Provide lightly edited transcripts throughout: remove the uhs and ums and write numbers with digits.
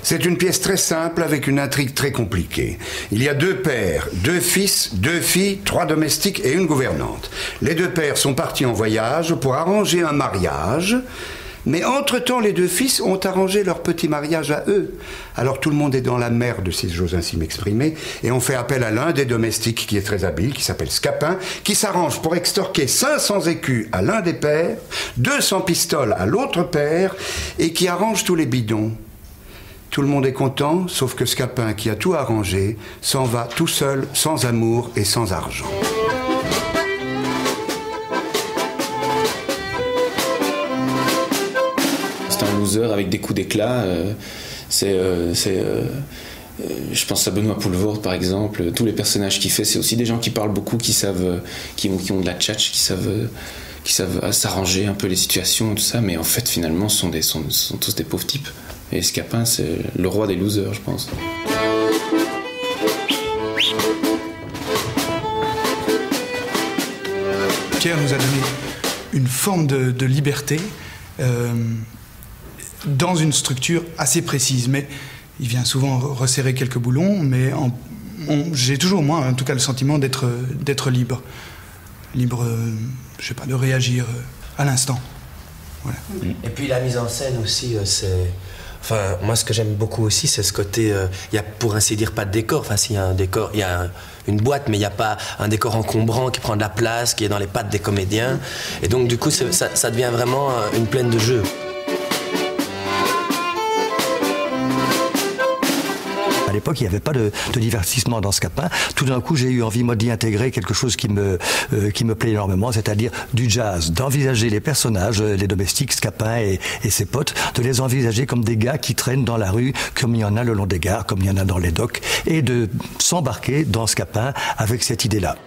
C'est une pièce très simple avec une intrigue très compliquée. Il y a 2 pères, 2 fils, 2 filles, 3 domestiques et une gouvernante. Les 2 pères sont partis en voyage pour arranger un mariage, mais entre-temps les 2 fils ont arrangé leur petit mariage à eux. Alors tout le monde est dans la merde, si j'ose ainsi m'exprimer, et on fait appel à l'un des domestiques qui est très habile, qui s'appelle Scapin, qui s'arrange pour extorquer 500 écus à l'un des pères, 200 pistoles à l'autre père, et qui arrange tous les bidons. Tout le monde est content, sauf que Scapin, qui a tout arrangé, s'en va tout seul, sans amour et sans argent. C'est un loser avec des coups d'éclat. Je pense à Benoît Poulvord, par exemple. Tous les personnages qu'il fait, c'est aussi des gens qui parlent beaucoup, qui ont de la tchatch, qui savent s'arranger un peu les situations, tout ça. Mais en fait, finalement, sont tous des pauvres types. Et Scapin, c'est le roi des losers, je pense. Pierre nous a donné une forme de liberté dans une structure assez précise. Mais il vient souvent resserrer quelques boulons, mais j'ai toujours, moi, en tout cas, le sentiment d'être libre. Libre, je sais pas, de réagir à l'instant. Voilà. Et puis la mise en scène aussi, c'est... Enfin, moi, ce que j'aime beaucoup aussi, c'est ce côté... Il y a, pour ainsi dire, pas de décor. Enfin, s'il y a un décor, il y a une boîte, mais il n'y a pas un décor encombrant qui prend de la place, qui est dans les pattes des comédiens. Et donc, du coup, ça devient vraiment une plaine de jeu. À l'époque, il n'y avait pas de divertissement dans Scapin. Tout d'un coup, j'ai eu envie, moi, d'y intégrer quelque chose qui me plaît énormément, c'est-à-dire du jazz, d'envisager les personnages, les domestiques, Scapin et ses potes, de les envisager comme des gars qui traînent dans la rue, comme il y en a le long des gares, comme il y en a dans les docks, et de s'embarquer dans Scapin avec cette idée-là.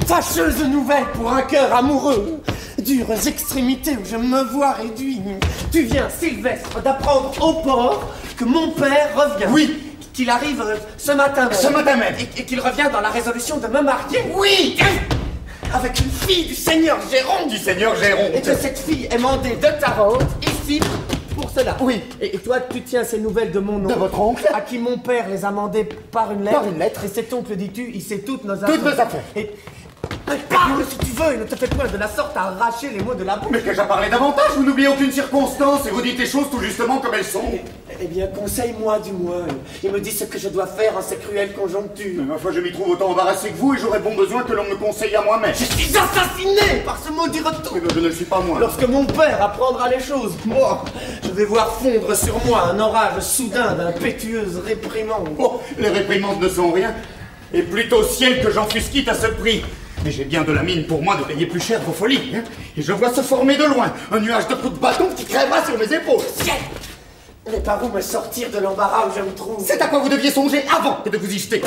Fâcheuse nouvelle pour un cœur amoureux. Dures extrémités où je me vois réduit. Tu viens, Sylvestre, d'apprendre au port que mon père revient. Oui. Qu'il arrive ce matin même. Ce matin même. Et qu'il revient dans la résolution de me marier. Oui. Avec une fille du Seigneur Géronte. Du Seigneur Géronte. Et que cette fille est mandée de Tarente, ici, pour cela. Oui. Et toi, tu tiens ces nouvelles de mon oncle. De votre oncle. À qui mon père les a mandées par une lettre. Par une lettre. Et cet oncle, dis-tu, il sait toutes nos affaires. Toutes nos affaires. Et... Parle si tu veux, et ne te fais point de la sorte à arracher les mots de la bouche. Mais que j'ai parlé davantage, vous n'oubliez aucune circonstance et vous dites les choses tout justement comme elles sont. Eh bien, conseille-moi du moins. Il me dit ce que je dois faire en ces cruelles conjonctures. Mais ma foi, je m'y trouve autant embarrassé que vous et j'aurais bon besoin que l'on me conseille à moi-même. Je suis assassiné par ce maudit retour. Mais je ne le suis pas moi. Lorsque mon père apprendra les choses, moi, je vais voir fondre sur moi un orage soudain d'impétueuses réprimandes. Oh, les réprimandes ne sont rien. Et plutôt ciel que j'en fusse quitte à ce prix. Mais j'ai bien de la mine pour moi de payer plus cher vos folies. Hein. Et je vois se former de loin un nuage de coups de bâton qui crèvera sur mes épaules. Ciel! Mais par où me sortir de l'embarras où je me trouve? C'est à quoi vous deviez songer avant que de vous y jeter.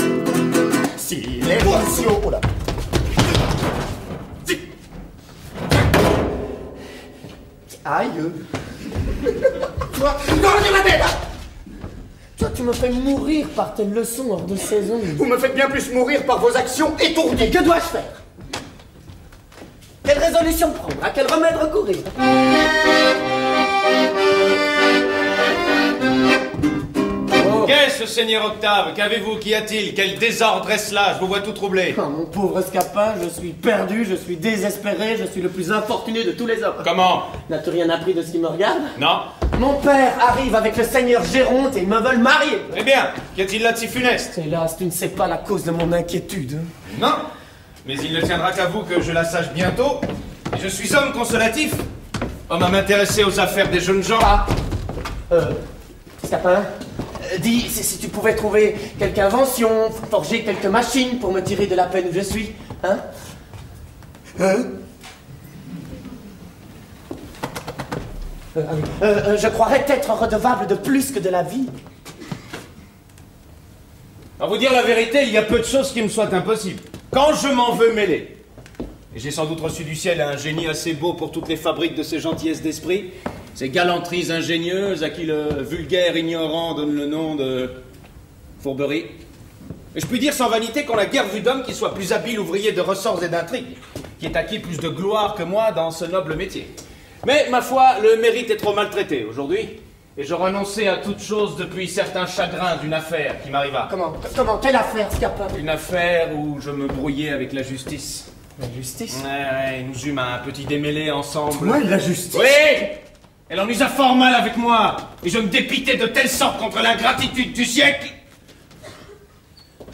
S'il est possible. Oh là. Aïe! Toi, non, ma tête! Toi, tu me fais mourir par tes leçons hors de saison. Vous me faites bien plus mourir par vos actions étourdies. Que dois-je faire? Quelle résolution prendre? À quel remède recourir? Qu'est-ce, Seigneur Octave? Qu'avez-vous? Qu'y a-t-il? Quel désordre est cela? Je vous vois tout troublé. Oh, mon pauvre Scapin, je suis perdu, je suis désespéré, je suis le plus infortuné de tous les hommes. Comment? N'as-tu rien appris de ce qui me regarde? Non. Mon père arrive avec le Seigneur Géronte et ils me veulent marier. Eh bien, qu'y a-t-il là de si funeste? Hélas, tu ne sais pas la cause de mon inquiétude. Non. Mais il ne tiendra qu'à vous que je la sache bientôt. Et je suis homme consolatif. Homme à m'intéresser aux affaires des jeunes gens. Ah. Scapin, dis si tu pouvais trouver quelque invention, forger quelques machines pour me tirer de la peine où je suis, hein? Je croirais être redevable de plus que de la vie. À vous dire la vérité, il y a peu de choses qui me soient impossibles. Quand je m'en veux mêler, et j'ai sans doute reçu du ciel un génie assez beau pour toutes les fabriques de ces gentillesses d'esprit, ces galanteries ingénieuses à qui le vulgaire ignorant donne le nom de fourberie. Et je puis dire sans vanité qu'on n'a guère vu d'homme qui soit plus habile ouvrier de ressorts et d'intrigues, qui ait acquis plus de gloire que moi dans ce noble métier. Mais, ma foi, le mérite est trop maltraité aujourd'hui, et je renonçais à toute chose depuis certains chagrins d'une affaire qui m'arriva. Comment quelle affaire, Scapin? Une affaire où je me brouillais avec la justice. La justice? Ouais, nous eûmes un petit démêlé ensemble. Ouais, la justice? Oui! Elle en usa fort mal avec moi, et je me dépitais de telle sorte contre l'ingratitude du siècle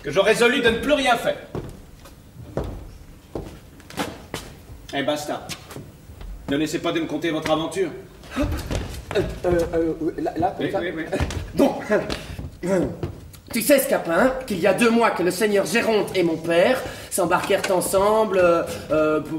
que je résolus de ne plus rien faire. Et basta. Ne laissez pas de me conter votre aventure. Là, comme Oui, ça. oui, oui. Bon. Tu sais, Scapin, qu'il y a 2 mois que le seigneur Géronte et mon père s'embarquèrent ensemble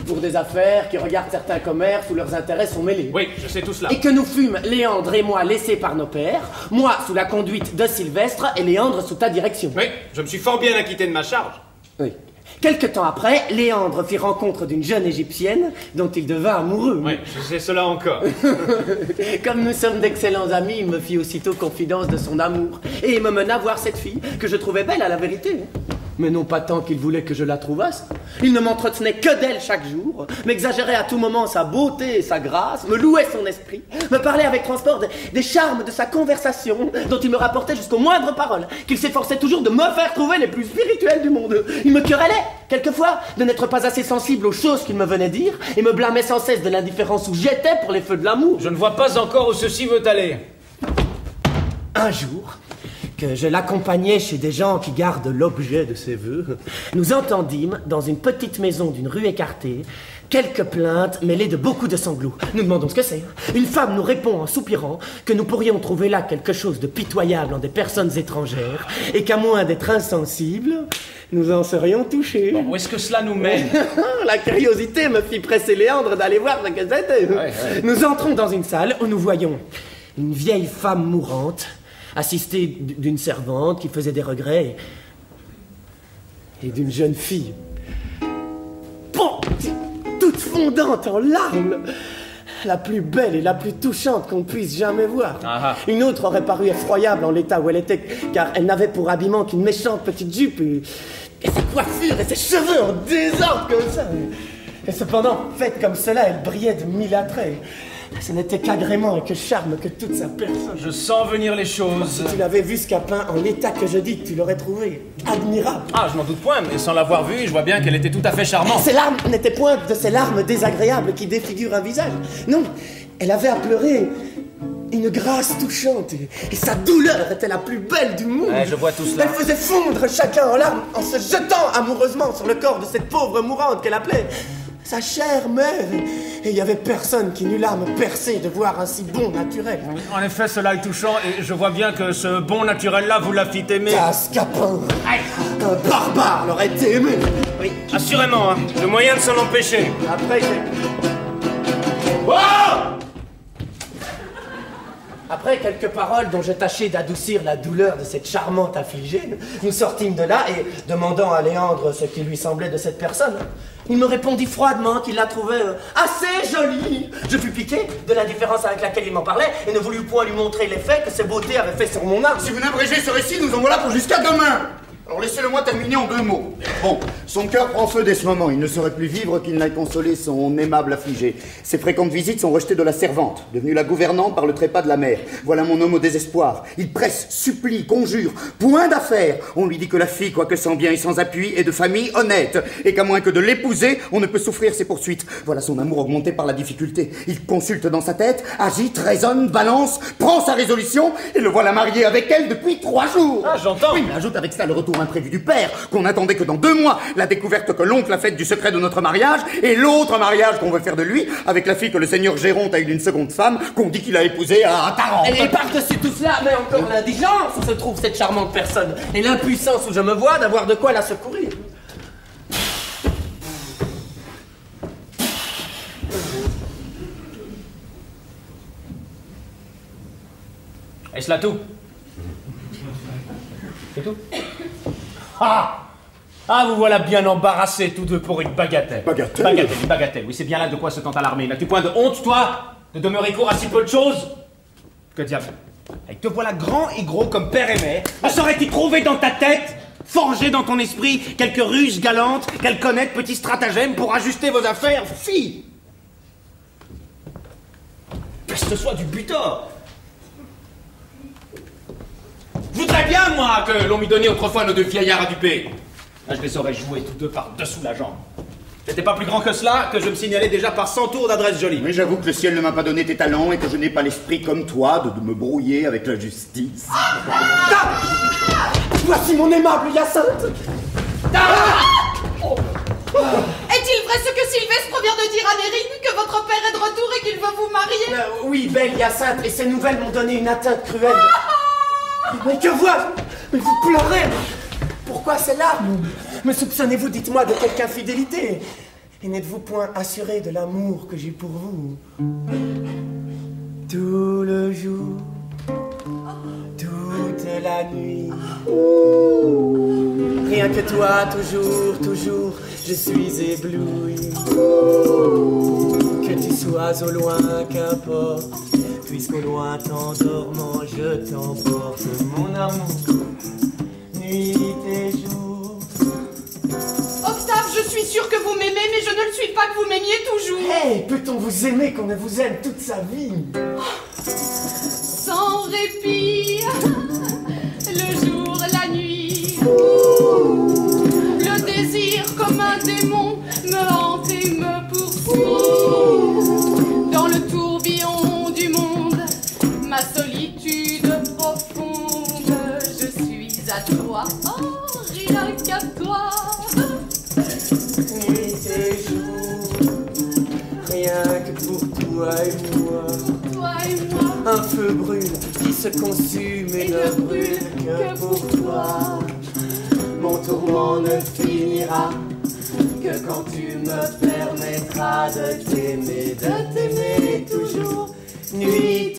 pour des affaires qui regardent certains commerces où leurs intérêts sont mêlés. Oui, je sais tout cela. Et que nous fûmes, Léandre et moi, laissés par nos pères, moi sous la conduite de Sylvestre et Léandre sous ta direction. Oui, je me suis fort bien acquitté de ma charge. Oui. Quelque temps après, Léandre fit rencontre d'une jeune égyptienne dont il devint amoureux. Oui, je sais cela encore. Comme nous sommes d'excellents amis, il me fit aussitôt confidence de son amour et il me mena voir cette fille que je trouvais belle à la vérité. Mais non pas tant qu'il voulait que je la trouvasse. Il ne m'entretenait que d'elle chaque jour, m'exagérait à tout moment sa beauté et sa grâce, me louait son esprit, me parlait avec transport des charmes de sa conversation, dont il me rapportait jusqu'aux moindres paroles, qu'il s'efforçait toujours de me faire trouver les plus spirituelles du monde. Il me querellait, quelquefois, de n'être pas assez sensible aux choses qu'il me venait dire, et me blâmait sans cesse de l'indifférence où j'étais pour les feux de l'amour. Je ne vois pas encore où ceci veut aller. Un jour, que je l'accompagnais chez des gens qui gardent l'objet de ses vœux, nous entendîmes, dans une petite maison d'une rue écartée, quelques plaintes mêlées de beaucoup de sanglots. Nous demandons ce que c'est. Une femme nous répond en soupirant que nous pourrions trouver là quelque chose de pitoyable en des personnes étrangères et qu'à moins d'être insensibles, nous en serions touchés. Bon, où est-ce que cela nous mène? La curiosité me fit presser Léandre d'aller voir ce que c'était. Ouais. Nous entrons dans une salle où nous voyons une vieille femme mourante, assistée d'une servante qui faisait des regrets et d'une jeune fille. Bon, toute fondante en larmes, la plus belle et la plus touchante qu'on puisse jamais voir. Ah. Une autre aurait paru effroyable en l'état où elle était, car elle n'avait pour habillement qu'une méchante petite jupe et ses coiffures et ses cheveux en désordre comme ça. Et cependant, faite comme cela, elle brillait de 1000 attraits. Ce n'était qu'agrément et que charme que toute sa personne. Je sens venir les choses. Si tu l'avais vu, Scapin, en l'état que je dis, tu l'aurais trouvé admirable. Ah, je n'en doute point, mais sans l'avoir vue, je vois bien qu'elle était tout à fait charmante. Ces larmes n'étaient point de ces larmes désagréables qui défigurent un visage. Non, elle avait à pleurer une grâce touchante et sa douleur était la plus belle du monde. Ouais, je vois tout cela. Elle faisait fondre chacun en larmes en se jetant amoureusement sur le corps de cette pauvre mourante qu'elle appelait sa chère mère. Et il n'y avait personne qui n'eût l'âme percée de voir un si bon naturel. En effet, cela est touchant, et je vois bien que ce bon naturel-là vous l'a fit aimer. Ah, Scapin, un barbare l'aurait été aimé. Oui, assurément, hein. Le moyen de s'en empêcher. Après, Après quelques paroles dont je tâchais d'adoucir la douleur de cette charmante affligée, nous sortîmes de là et, demandant à Léandre ce qui lui semblait de cette personne, il me répondit froidement qu'il la trouvait assez jolie. Je fus piqué de l'indifférence avec laquelle il m'en parlait et ne voulus point lui montrer l'effet que ses beautés avaient fait sur mon âme. Si vous n'abrégez ce récit, nous en voilà pour jusqu'à demain. Alors laissez-le-moi terminer en 2 mots. Bon, son cœur prend feu dès ce moment. Il ne saurait plus vivre qu'il n'aille consoler son aimable affligé. Ses fréquentes visites sont rejetées de la servante, devenue la gouvernante par le trépas de la mère. Voilà mon homme au désespoir. Il presse, supplie, conjure. Point d'affaire. On lui dit que la fille, quoique sans bien et sans appui, est de famille honnête, et qu'à moins que de l'épouser, on ne peut souffrir ses poursuites. Voilà son amour augmenté par la difficulté. Il consulte dans sa tête, agite, raisonne, balance, prend sa résolution, et le voilà marié avec elle depuis 3 jours. Ah, j'entends. Oui, mais ajoute avec cela le retour imprévu du père, qu'on attendait que dans 2 2 mois la découverte que l'oncle a faite du secret de notre mariage et l'autre mariage qu'on veut faire de lui avec la fille que le seigneur Géronte a eu d'une seconde femme qu'on dit qu'il a épousée à Tarente. Et par-dessus tout cela, mais encore l'indigence où se trouve cette charmante personne et l'impuissance où je me vois d'avoir de quoi la secourir. Est-ce là tout? C'est tout? Ah! Ah, vous voilà bien embarrassés tous deux pour une bagatelle. Bagatelle? Bagatelle, une bagatelle. Oui, c'est bien là de quoi se tente alarmer. N'as-tu point de honte, toi, de demeurer court à si peu de choses? Que diable? Et te voilà grand et gros comme père et mère. Ne saurais-tu trouver dans ta tête, forger dans ton esprit, quelques ruses galantes, quelques honnêtes petits stratagèmes pour ajuster vos affaires, fille? Peste soit du butor! Je voudrais bien, moi, que l'on m'y donnait autrefois nos deux vieillards à duper. Là, je les aurais joués tous deux par-dessous la jambe. J'étais pas plus grand que cela, que je me signalais déjà par 100 tours d'adresse jolie. Mais j'avoue que le ciel ne m'a pas donné tes talents et que je n'ai pas l'esprit comme toi de me brouiller avec la justice. Voici mon aimable Hyacinthe. Est-il vrai ce que Sylvestre vient de dire à Nérine, que votre père est de retour et qu'il veut vous marier? Oui, belle Hyacinthe, et ces nouvelles m'ont donné une atteinte cruelle. Mais que vois-je? Mais vous pleurez. Pourquoi ces larmes? Me soupçonnez-vous, dites-moi, de quelque infidélité? Et n'êtes-vous point assuré de l'amour que j'ai pour vous? Tout le jour, toute la nuit. Rien que toi, toujours, toujours, je suis ébloui. Que tu sois au loin, qu'importe, puisqu'au loin t'endormant, je t'emporte, mon amour, nuit et jour. Octave, je suis sûre que vous m'aimez, mais je ne le suis pas que vous m'aimiez toujours. Hey, peut-on vous aimer qu'on ne vous aime toute sa vie? Sans répit, le jour, la nuit. Le désir comme un démon me hante et me poursuit. Dans le tourbillon du monde, ma solitude profonde, je suis à toi, oh, rien qu'à toi. Nuit et jour, rien que pour toi et moi. Toi et moi, Un feu brûle qui se consume et ne brûle que pour toi. Mon tourment ne finira que quand tu me permettras de t'aimer toujours, nuit